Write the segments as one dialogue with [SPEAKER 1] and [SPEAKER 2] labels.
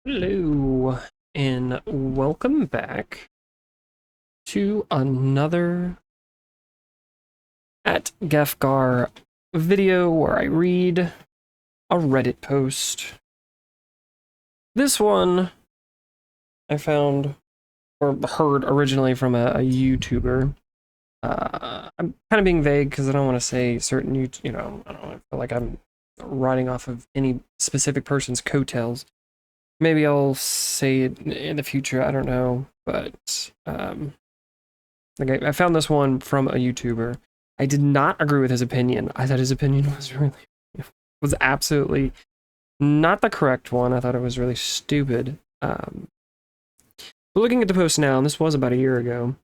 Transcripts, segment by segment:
[SPEAKER 1] Hello, and welcome back to another at Gefgar video where I read a Reddit post. This one I found or heard originally from a YouTuber. I'm kind of being vague because I don't want to say certain, I don't feel like I'm riding off of any specific person's coattails. Maybe I'll say it in the future, I don't know, but okay, I found this one from a YouTuber. I did not agree with his opinion. I thought his opinion was absolutely not the correct one. I thought it was really stupid. But looking at the post now, and this was about a year ago.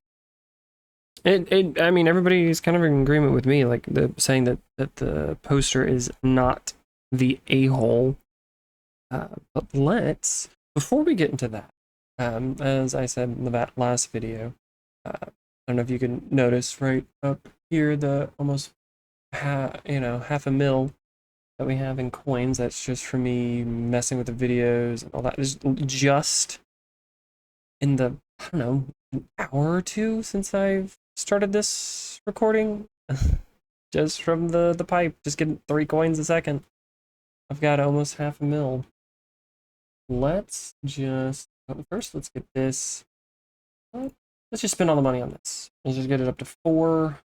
[SPEAKER 1] I mean, everybody's kind of in agreement with me, like saying that the poster is not the a-hole. But before we get into that, as I said in the last video, I don't know if you can notice right up here the almost half a mil that we have in coins. That's just for me messing with the videos and all that. It's just in the, I don't know, an hour or two since I've started this recording. Just from the pipe, just getting 3 coins a second. I've got almost half a mil. Let's get this. Let's just spend all the money on this. Let's just get it up to 4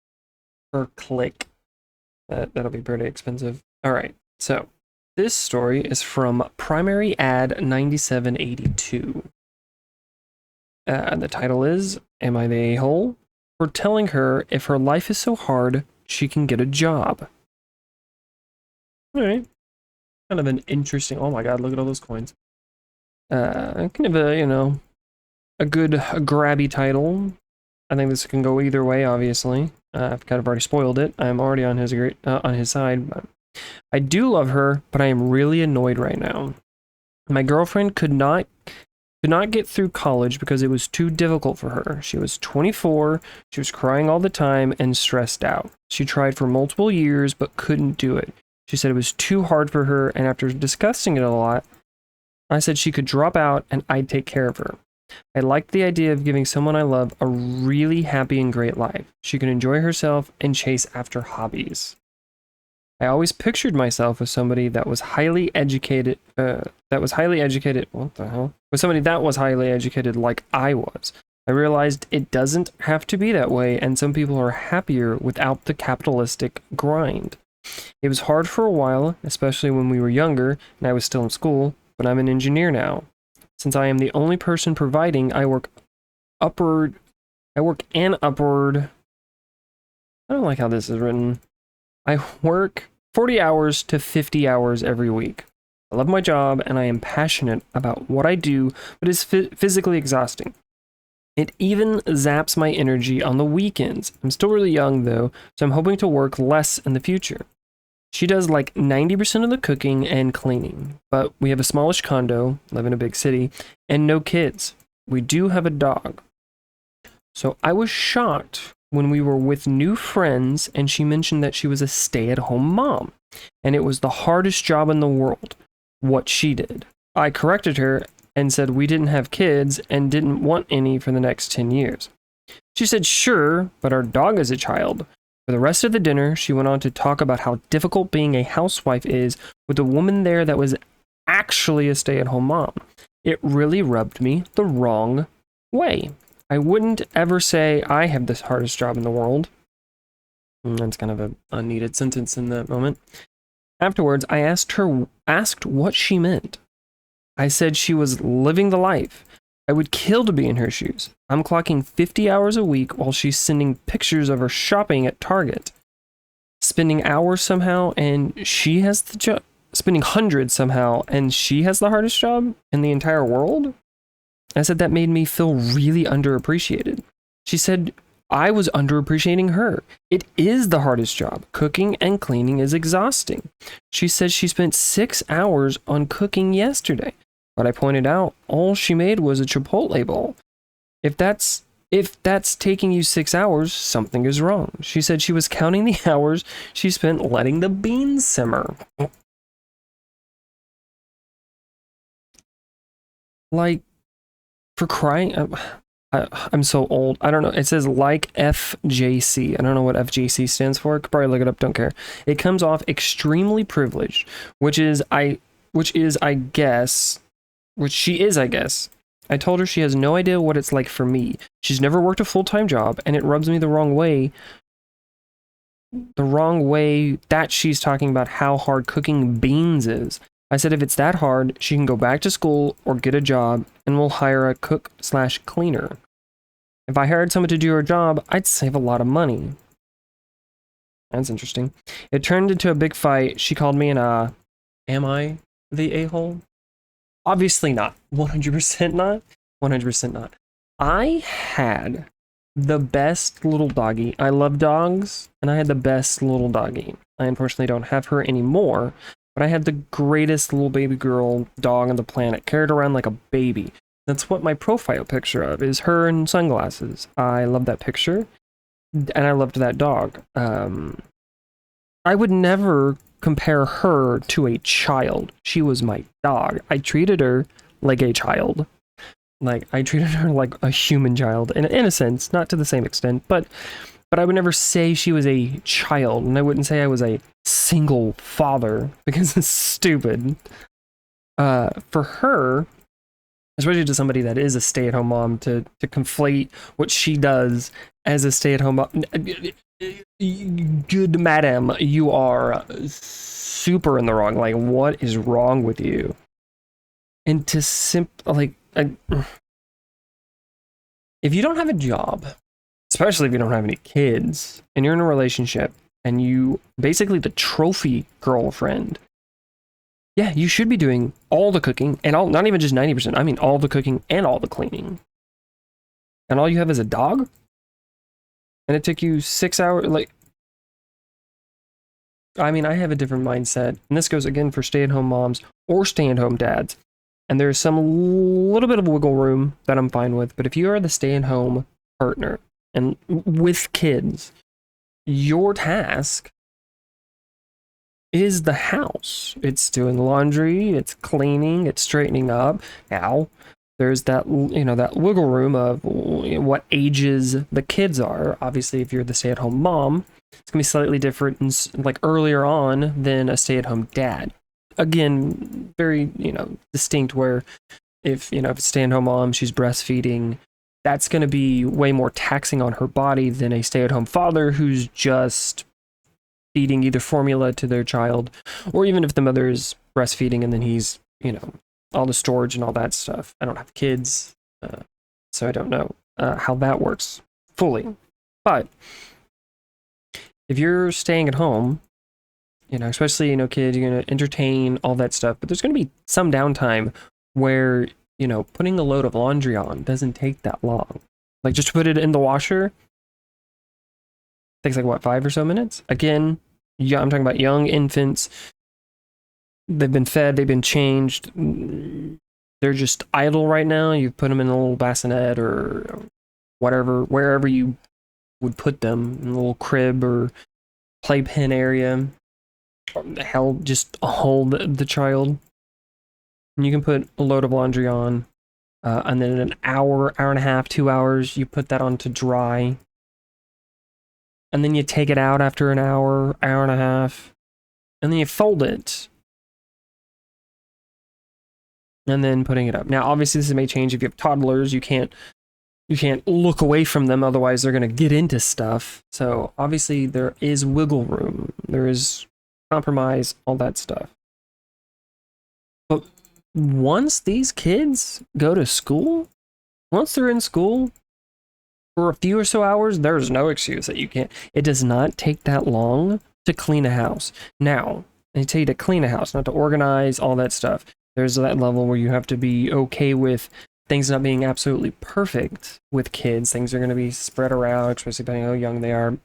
[SPEAKER 1] per click. That'll be pretty expensive. All right, so this story is from Primary Ad 9782. And the title is, Am I the A-hole? For telling her if her life is so hard, she can get a job. All right. Kind of an interesting, oh my god, look at all those coins. Kind of a, a grabby title. I think this can go either way, obviously. I've kind of already spoiled it. I'm already on his side. But I do love her, but I am really annoyed right now. My girlfriend could not get through college because it was too difficult for her. She was 24, she was crying all the time and stressed out. She tried for multiple years but couldn't do it. She said it was too hard for her, and after discussing it a lot, I said she could drop out and I'd take care of her. I liked the idea of giving someone I love a really happy and great life. She could enjoy herself and chase after hobbies. I always pictured myself as somebody that was highly educated, what the hell? With somebody that was highly educated like I was. I realized it doesn't have to be that way, and some people are happier without the capitalistic grind. It was hard for a while, especially when we were younger and I was still in school, but I'm an engineer now. Since I am the only person providing, I work an upward. I don't like how this is written. I work 40 hours to 50 hours every week. I love my job and I am passionate about what I do, but it's physically exhausting. It even zaps my energy on the weekends. I'm still really young though, so I'm hoping to work less in the future. She does like 90% of the cooking and cleaning, but we have a smallish condo, live in a big city, and no kids. We do have a dog. So I was shocked when we were with new friends and she mentioned that she was a stay-at-home mom, and it was the hardest job in the world, what she did. I corrected her and said we didn't have kids and didn't want any for the next 10 years. She said sure, but our dog is a child. For the rest of the dinner, she went on to talk about how difficult being a housewife is with a woman there that was actually a stay-at-home mom. It really rubbed me the wrong way. I wouldn't ever say I have the hardest job in the world. That's kind of an unneeded sentence in that moment. Afterwards, I asked what she meant. I said she was living the life. I would kill to be in her shoes. I'm clocking 50 hours a week while she's sending pictures of her shopping at Target. Spending hours somehow, and she has the job. Spending hundreds somehow, and she has the hardest job in the entire world? I said that made me feel really underappreciated. She said I was underappreciating her. It is the hardest job. Cooking and cleaning is exhausting. She said she spent 6 hours on cooking yesterday. But I pointed out all she made was a Chipotle bowl. If that's taking you 6 hours, something is wrong. She said she was counting the hours she spent letting the beans simmer. Like, for crying, I'm so old. I don't know. It says like FJC. I don't know what FJC stands for. Could probably look it up. Don't care. It comes off extremely privileged, which is I guess, which she is, I guess. I told her she has no idea what it's like for me. She's never worked a full-time job, and it rubs me the wrong way. The wrong way that she's talking about how hard cooking beans is. I said if it's that hard, she can go back to school or get a job, and we'll hire a cook/cleaner. If I hired someone to do her job, I'd save a lot of money. That's interesting. It turned into a big fight. She called me an, am I the a-hole? Obviously not. 100% not. 100% not. I had the best little doggy. I love dogs, and I had the best little doggy. I unfortunately don't have her anymore, but I had the greatest little baby girl dog on the planet, carried around like a baby. That's what my profile picture of is, her in sunglasses. I love that picture, and I loved that dog. I would never compare her to a child. She was my dog. I treated her like a child. Like, I treated her like a human child, in a sense, not to the same extent, but I would never say she was a child, and I wouldn't say I was a single father, because it's stupid. For her, especially to somebody that is a stay-at-home mom, to conflate what she does as a stay-at-home mom. Good madam, you are super in the wrong. Like, what is wrong with you? And to if you don't have a job, especially if you don't have any kids, and you're in a relationship, and you basically the trophy girlfriend, yeah, you should be doing all the cooking, and all, not even just 90%, I mean all the cooking and all the cleaning. And all you have is a dog? And it took you 6 hours, like, I mean, I have a different mindset, and this goes again for stay-at-home moms or stay-at-home dads. And there's some little bit of wiggle room that I'm fine with, but if you are the stay-at-home partner and with kids, your task is the house. It's doing laundry, it's cleaning, it's straightening up. Now, there's that, that wiggle room of what ages the kids are. Obviously, if you're the stay-at-home mom, it's gonna be slightly different and like earlier on than a stay-at-home dad. Again, very, distinct, where if it's stay-at-home mom, she's breastfeeding, that's going to be way more taxing on her body than a stay-at-home father who's just feeding either formula to their child, or even if the mother is breastfeeding and then he's, all the storage and all that stuff. I don't have kids, so I don't know how that works fully. But if you're staying at home, especially, kids, you're going to entertain, all that stuff, but there's going to be some downtime where, putting a load of laundry on doesn't take that long. Like, just to put it in the washer takes like, what, 5 or so minutes? Again, yeah, I'm talking about young infants. They've been fed, they've been changed. They're just idle right now. You put them in a little bassinet or whatever, wherever you would put them, in a little crib or playpen area. Hell, just hold the child. And you can put a load of laundry on, and then in an hour, hour and a half, 2 hours, you put that on to dry. And then you take it out after an hour, hour and a half, and then you fold it. And then putting it up. Now, obviously, this may change if you have toddlers. You can't look away from them, otherwise they're going to get into stuff. So, obviously, there is wiggle room. There is compromise, all that stuff. But once these kids go to school, once they're in school for a few or so hours, there's no excuse that you can't. It does not take that long to clean a house. Now, they tell you to clean a house, not to organize, all that stuff. There's that level where you have to be okay with things not being absolutely perfect with kids. Things are going to be spread around, especially depending on how young they are.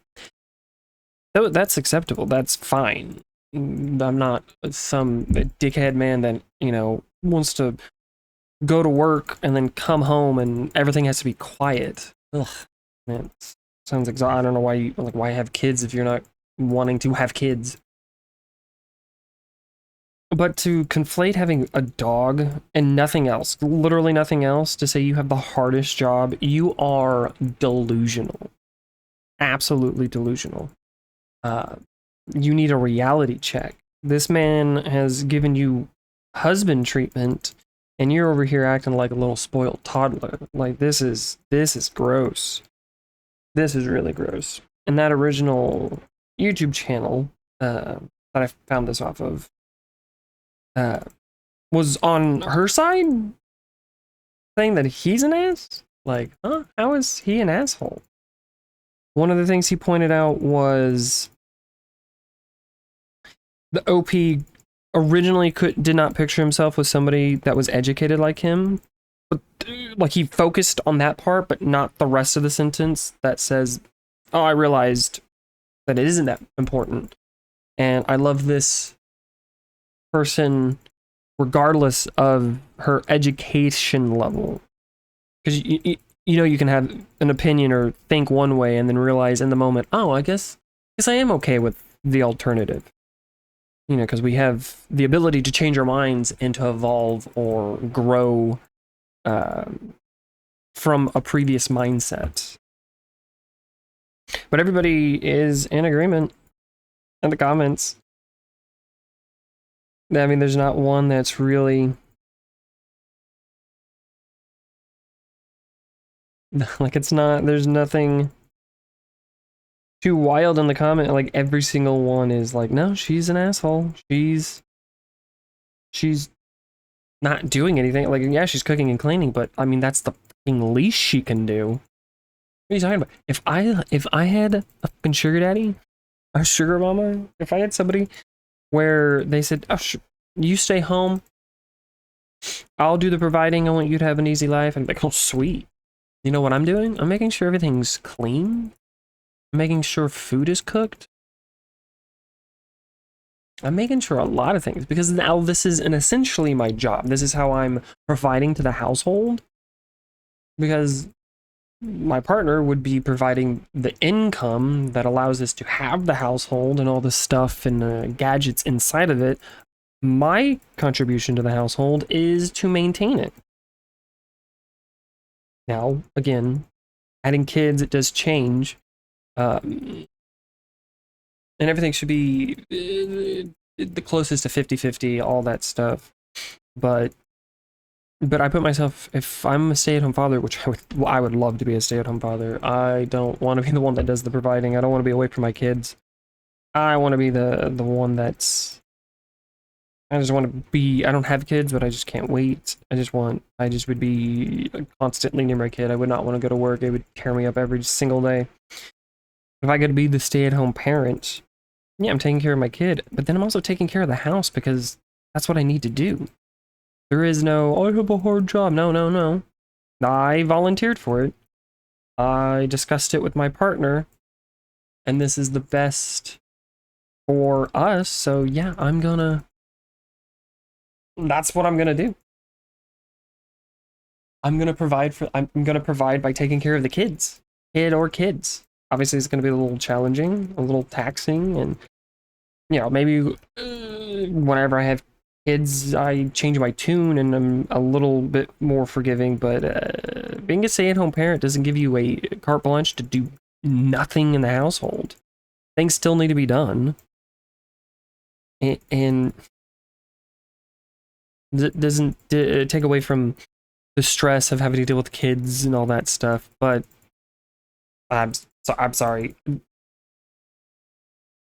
[SPEAKER 1] That's acceptable. That's fine. I'm not some dickhead man that, wants to go to work and then come home and everything has to be quiet. Ugh, man, sounds exhausting. I don't know why have kids if you're not wanting to have kids. But to conflate having a dog and nothing else, literally nothing else, to say you have the hardest job, you are delusional. Absolutely delusional. You need a reality check. This man has given you husband treatment, and you're over here acting like a little spoiled toddler. Like, this is gross. This is really gross. And that original YouTube channel that I found this off of was on her side, saying that he's an ass. Like, huh? How is he an asshole? One of the things he pointed out was the OP originally did not picture himself with somebody that was educated like him. But, like, he focused on that part, but not the rest of the sentence that says, oh, I realized that it isn't that important. And I love this person regardless of her education level. Because you know, you can have an opinion or think one way and then realize in the moment, oh, I guess I am okay with the alternative. You know, because we have the ability to change our minds and to evolve or grow from a previous mindset. But everybody is in agreement in the comments. I mean, there's not one that's really like, it's not, there's nothing too wild in the comment. Like, every single one is like, no, she's an asshole. She's not doing anything. Like, yeah, she's cooking and cleaning, but I mean, that's the fucking least she can do. What are you talking about? If I had a fucking sugar daddy, a sugar mama, if I had somebody where they said, oh, you stay home, I'll do the providing, I want you to have an easy life, and like, oh, sweet. You know what I'm doing? I'm making sure everything's clean. I'm making sure food is cooked. I'm making sure a lot of things, because now this is essentially my job. This is how I'm providing to the household, because my partner would be providing the income that allows us to have the household and all the stuff and gadgets inside of it. My contribution to the household is to maintain it. Now, again, adding kids, it does change. And everything should be the closest to 50-50, all that stuff. But I put myself, if I'm a stay-at-home father, which I would love to be a stay-at-home father, I don't want to be the one that does the providing. I don't want to be away from my kids. I want to be the one that's, I just want to be, I don't have kids, but I just can't wait. I just would be constantly near my kid. I would not want to go to work. It would tear me up every single day. If I could be the stay-at-home parent, yeah, I'm taking care of my kid, but then I'm also taking care of the house because that's what I need to do. There is no, I have a hard job. No. I volunteered for it. I discussed it with my partner, and this is the best for us, so yeah, that's what I'm gonna do. I'm gonna provide by taking care of the kids. Kid or kids. Obviously, it's gonna be a little challenging, a little taxing, and, you know, maybe whenever I have kids, I change my tune and I'm a little bit more forgiving, but being a stay-at-home parent doesn't give you a carte blanche to do nothing in the household. Things still need to be done. And doesn't take away from the stress of having to deal with kids and all that stuff, but I'm sorry.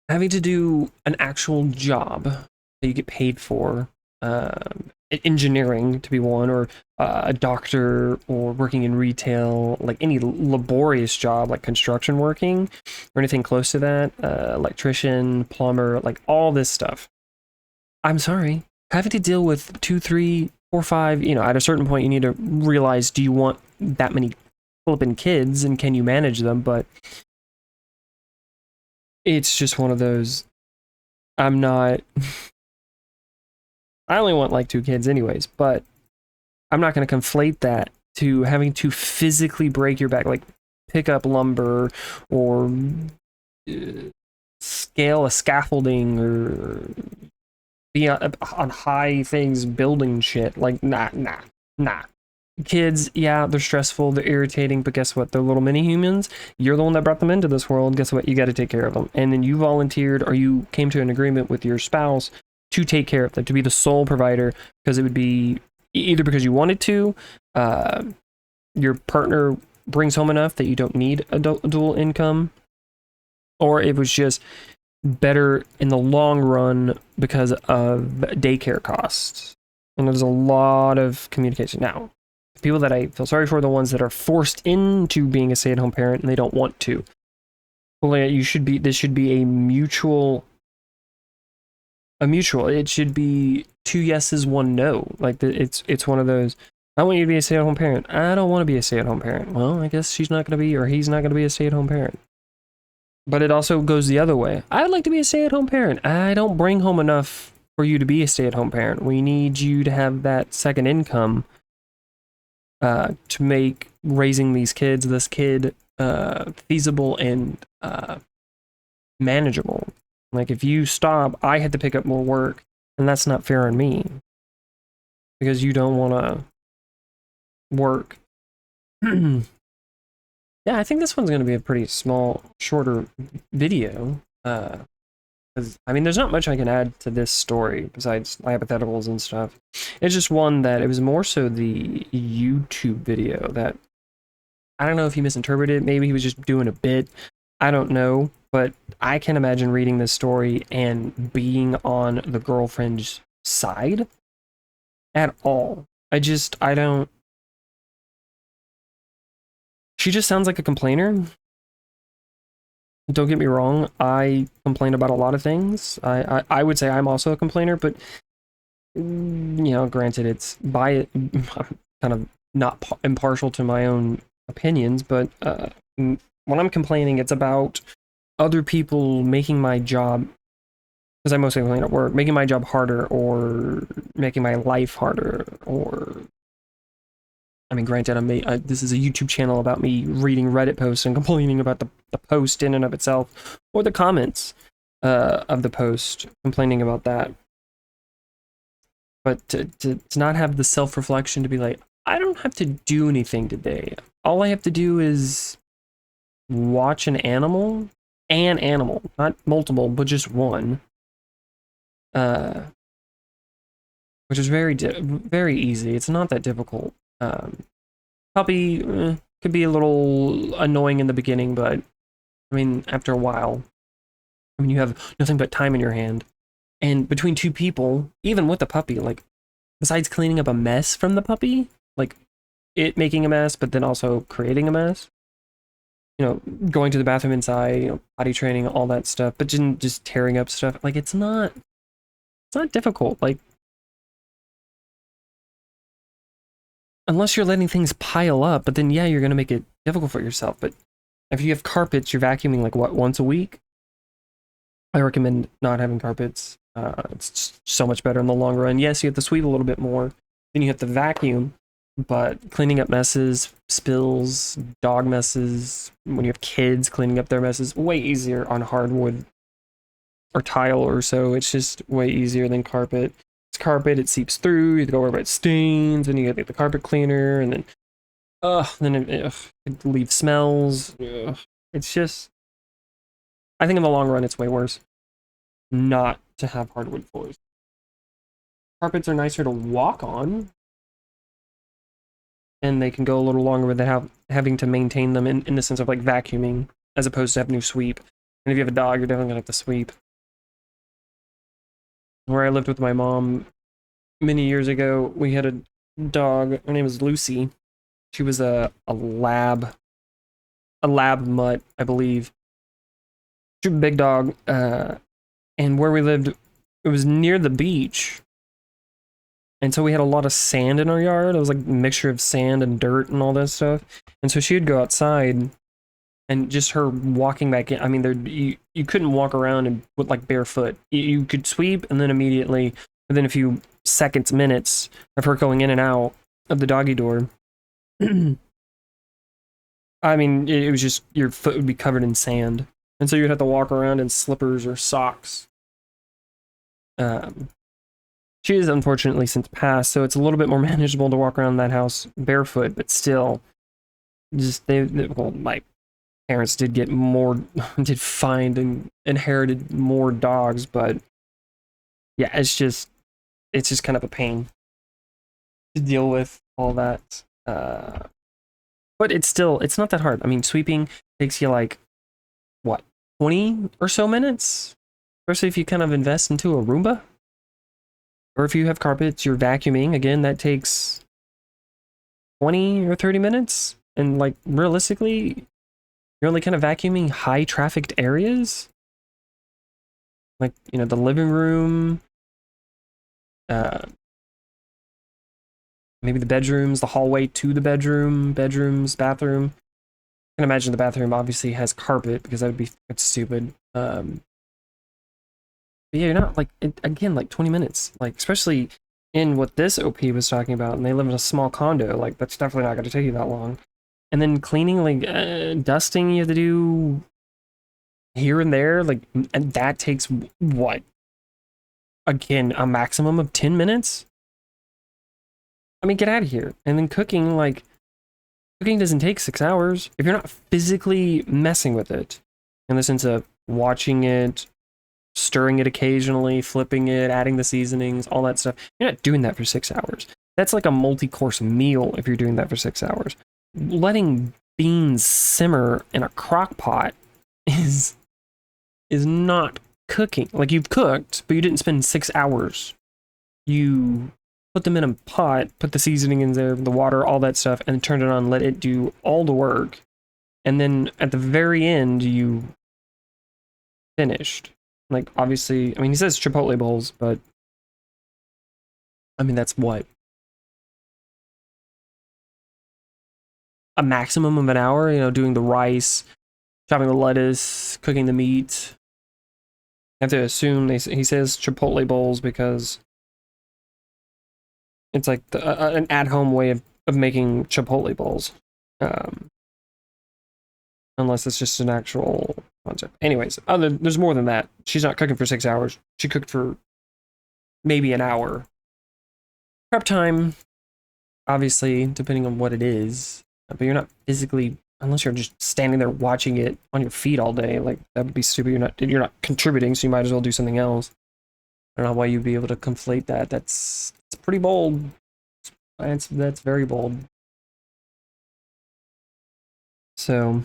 [SPEAKER 1] Having to do an actual job that you get paid for, engineering to be one, or a doctor, or working in retail, like any laborious job like construction working or anything close to that, electrician, plumber, like all this stuff. I'm sorry, having to deal with 2, 3, 4, 5, you know, at a certain point you need to realize, do you want that many flipping kids and can you manage them? But it's just one of those, I'm not, I only want like 2 kids anyways, but I'm not going to conflate that to having to physically break your back, like pick up lumber or scale a scaffolding or be on high things, building shit. Like, nah. Kids, yeah, they're stressful, they're irritating, but guess what? They're little mini humans. You're the one that brought them into this world. Guess what? You got to take care of them. And then you volunteered, or you came to an agreement with your spouse to take care of them, to be the sole provider, because it would be either because you wanted to, your partner brings home enough that you don't need a dual income, or it was just better in the long run because of daycare costs. And there's a lot of communication. Now, the people that I feel sorry for are the ones that are forced into being a stay-at-home parent and they don't want to. Well, this should be a mutual. It should be 2 yeses, 1 no. Like, it's one of those, I want you to be a stay-at-home parent. I don't want to be a stay-at-home parent. Well, I guess she's not going to be, or he's not going to be a stay-at-home parent. But it also goes the other way. I'd like to be a stay-at-home parent. I don't bring home enough for you to be a stay-at-home parent. We need you to have that second income to make raising this kid, feasible and manageable. Like, if you stop, I had to pick up more work, and that's not fair on me. Because you don't want to work. Yeah, I think this one's going to be a pretty small, shorter video. Because, I mean, there's not much I can add to this story besides my hypotheticals and stuff. It's just one that it was more so the YouTube video that, I don't know if he misinterpreted it. Maybe he was just doing a bit. I don't know. But I can imagine reading this story and being on the girlfriend's side at all. I don't. She just sounds like a complainer. Don't get me wrong, I complain about a lot of things. I would say I'm also a complainer, but, you know, granted, it's kind of not impartial to my own opinions, but when I'm complaining, it's about other people making my job, because I mostly complain at work, making my job harder, or making my life harder, or, I mean, granted, this is a YouTube channel about me reading Reddit posts and complaining about the post in and of itself, or the comments of the post, complaining about that. But to not have the self-reflection to be like, I don't have to do anything today. All I have to do is watch an animal, not multiple, but just one. Which is very easy. It's not that difficult. Puppy could be a little annoying in the beginning, but I mean, after a while, I mean, you have nothing but time in your hand. And between 2 people, even with the puppy, like, besides cleaning up a mess from the puppy, like it making a mess, but then also creating a mess, you know, going to the bathroom inside, you know, potty training, all that stuff, but just tearing up stuff, like, it's not difficult. Like, unless you're letting things pile up, but then, yeah, you're going to make it difficult for yourself. But if you have carpets, you're vacuuming, like, what, once a week? I recommend not having carpets. It's so much better in the long run. Yes, you have to sweep a little bit more. Then you have to vacuum, but cleaning up messes, spills, dog messes, when you have kids, cleaning up their messes, way easier on hardwood or tile or so. It's just way easier than carpet. It's carpet, it seeps through, you have to go over it stains, and you get the carpet cleaner, and then it leaves smells. It's just, I think in the long run it's way worse not to have hardwood floors. Carpets are nicer to walk on, and they can go a little longer without having to maintain them in the sense of, like, vacuuming, as opposed to having to sweep. And if you have a dog, you're definitely gonna have to sweep. Where I lived with my mom many years ago, we had a dog. Her name was Lucy. She was a lab mutt, I believe. She was a big dog. And where we lived, it was near the beach. And so we had a lot of sand in our yard. It was like a mixture of sand and dirt and all that stuff. And so she would go outside, and just her walking back in, I mean, you couldn't walk around with, like, barefoot. You could sweep, and then immediately, within a few seconds, minutes of her going in and out of the doggy door, I mean, it was just, your foot would be covered in sand. And so you'd have to walk around in slippers or socks. She is unfortunately since passed, so it's a little bit more manageable to walk around that house barefoot, but still, just well, my parents did get more, did find and inherited more dogs, but yeah, it's just kind of a pain to deal with all that. But it's not that hard. I mean, sweeping takes you like, what, 20 or so minutes? Especially if you kind of invest into a Roomba. Or if you have carpets, you're vacuuming. Again, that takes 20 or 30 minutes. And like, realistically, you're only kind of vacuuming high trafficked areas. Like, you know, the living room, maybe the bedrooms, the hallway to the bedrooms, bathroom. I can imagine the bathroom obviously has carpet because that would be stupid. But yeah, you're not like, again, like 20 minutes. Like, especially in what this OP was talking about, and they live in a small condo, like, that's definitely not going to take you that long. And then cleaning, like, dusting, you have to do here and there, like, and that takes, what? Again, a maximum of 10 minutes? I mean, get out of here. And then cooking, like, cooking doesn't take 6 hours. If you're not physically messing with it, in the sense of watching it, stirring it occasionally, flipping it, adding the seasonings, all that stuff, you're not doing that for 6 hours. That's like a multi-course meal if you're doing that for 6 hours. Letting beans simmer in a crock pot is not cooking. Like, you've cooked, but you didn't spend 6 hours. You put them in a pot, put the seasoning in there, the water, all that stuff, and turn it on, let it do all the work. And then at the very end, you finished. Like, obviously, I mean, he says Chipotle bowls, but I mean, that's what? A maximum of an hour, you know, doing the rice, chopping the lettuce, cooking the meat. I have to assume he says Chipotle bowls because it's like an at-home way of making Chipotle bowls. Unless it's just an actual concept. Anyways, there's more than that. She's not cooking for 6 hours. She cooked for maybe an hour. Prep time, obviously, depending on what it is. But you're not physically, unless you're just standing there watching it on your feet all day. Like, that would be stupid. You're not contributing, so you might as well do something else. I don't know why you'd be able to conflate that. It's pretty bold. That's very bold. So,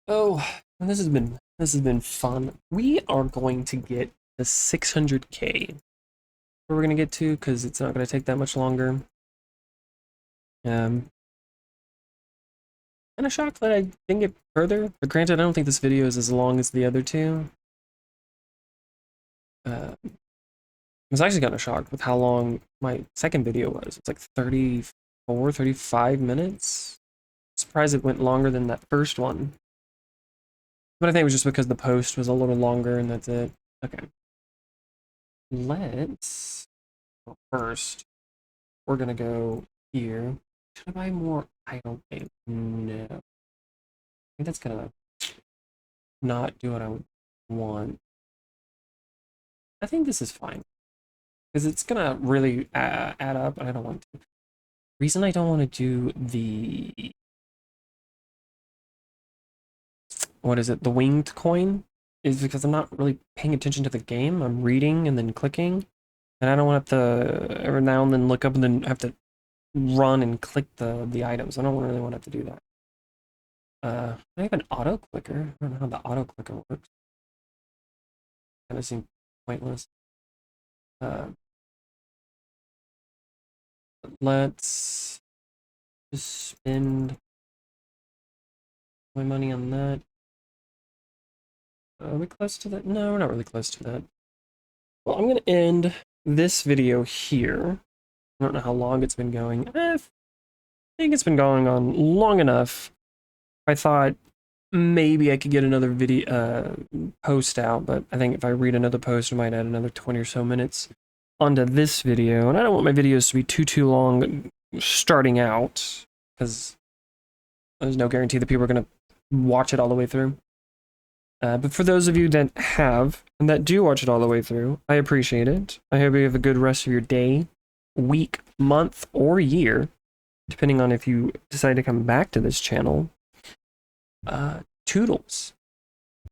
[SPEAKER 1] oh, this has been fun. We are going to get the 600K. Where we're gonna get to, because it's not gonna take that much longer. Kind of shocked that I didn't get further, but granted, I don't think this video is as long as the other two. I was actually kind of shocked with how long my second video was. It's like 34, 35 minutes. Surprised it went longer than that first one. But I think it was just because the post was a little longer and that's it. Okay. Let's go first. We're gonna go here. Should I buy more idle game? No. I think that's gonna not do what I would want. I think this is fine. Because it's gonna really add up, and I don't want to. Reason I don't want to do the... What is it? The winged coin? Is because I'm not really paying attention to the game. I'm reading and then clicking. And I don't want to every now and then look up and then have to run and click the items. I don't really want to have to do that. I have an auto clicker. I don't know how the auto clicker works. Kind of seems pointless. Let's just spend my money on that. Are we close to that? No, we're not really close to that. Well, I'm going to end this video here. I don't know how long it's been going. I think it's been going on long enough. I thought maybe I could get another video post out, but I think if I read another post, I might add another 20 or so minutes onto this video. And I don't want my videos to be too long starting out, because there's no guarantee that people are going to watch it all the way through. But for those of you that have, and that do watch it all the way through, I appreciate it. I hope you have a good rest of your day, week, month, or year, depending on if you decide to come back to this channel. Toodles.